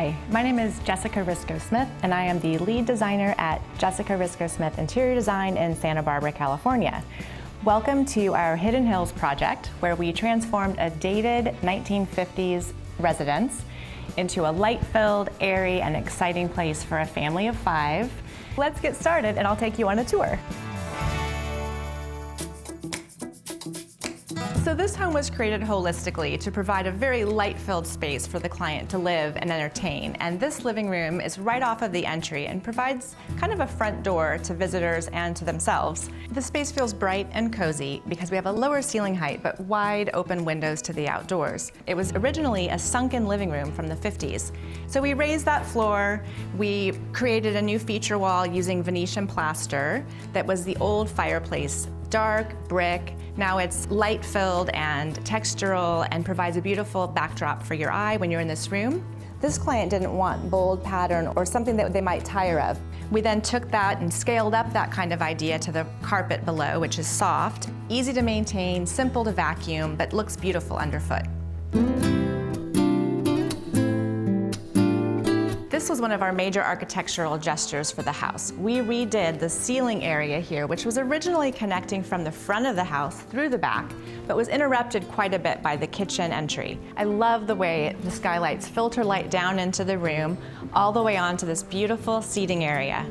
Hi, my name is Jessica Risko Smith, and I am the lead designer at Jessica Risko Smith Interior Design in Santa Barbara, California. Welcome to our Hidden Hills project, where we transformed a dated 1950s residence into a light-filled, airy, and exciting place for a family of 5. Let's get started, and I'll take you on a tour. So this home was created holistically to provide a very light-filled space for the client to live and entertain. And this living room is right off of the entry and provides kind of a front door to visitors and to themselves. The space feels bright and cozy because we have a lower ceiling height but wide open windows to the outdoors. It was originally a sunken living room from the 50s. So we raised that floor. We created a new feature wall using Venetian plaster that was the old fireplace. Dark brick. Now it's light-filled and textural and provides a beautiful backdrop for your eye when you're in this room. This client didn't want bold pattern or something that they might tire of. We then took that and scaled up that kind of idea to the carpet below, which is soft, easy to maintain, simple to vacuum, but looks beautiful underfoot. This was one of our major architectural gestures for the house. We redid the ceiling area here, which was originally connecting from the front of the house through the back, but was interrupted quite a bit by the kitchen entry. I love the way the skylights filter light down into the room, all the way onto this beautiful seating area.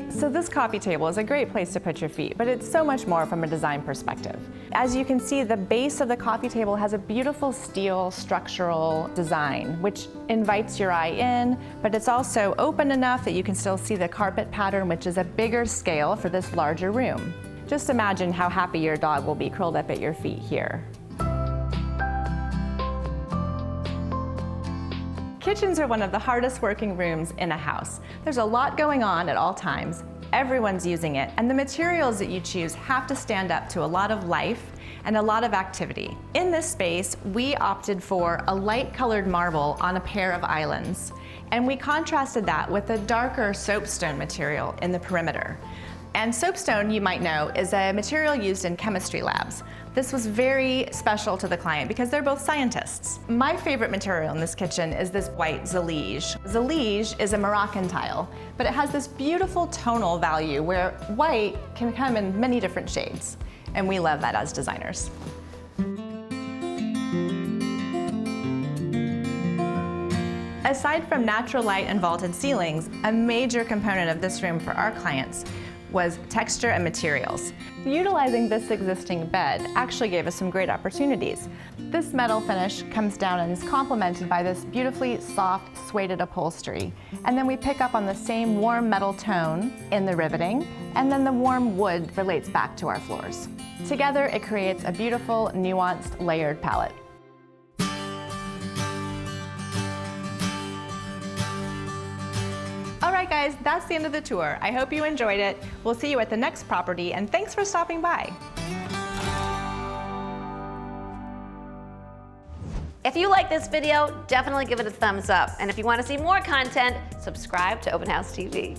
So this coffee table is a great place to put your feet, but it's so much more from a design perspective. As you can see, the base of the coffee table has a beautiful steel structural design, which invites your eye in, but it's also open enough that you can still see the carpet pattern, which is a bigger scale for this larger room. Just imagine how happy your dog will be curled up at your feet here. Kitchens are one of the hardest working rooms in a house. There's a lot going on at all times. Everyone's using it, and the materials that you choose have to stand up to a lot of life and a lot of activity. In this space, we opted for a light-colored marble on a pair of islands, and we contrasted that with a darker soapstone material in the perimeter. And soapstone, you might know, is a material used in chemistry labs. This was very special to the client because they're both scientists. My favorite material in this kitchen is this white zellige. Zellige is a Moroccan tile, but it has this beautiful tonal value where white can come in many different shades. And we love that as designers. Aside from natural light and vaulted ceilings, a major component of this room for our clients was texture and materials. Utilizing this existing bed actually gave us some great opportunities. This metal finish comes down and is complemented by this beautifully soft suede upholstery. And then we pick up on the same warm metal tone in the riveting, and then the warm wood relates back to our floors. Together, it creates a beautiful, nuanced, layered palette. All right, guys, that's the end of the tour. I hope you enjoyed it. We'll see you at the next property, and thanks for stopping by. If you like this video, definitely give it a thumbs up. And if you want to see more content, subscribe to Open House TV.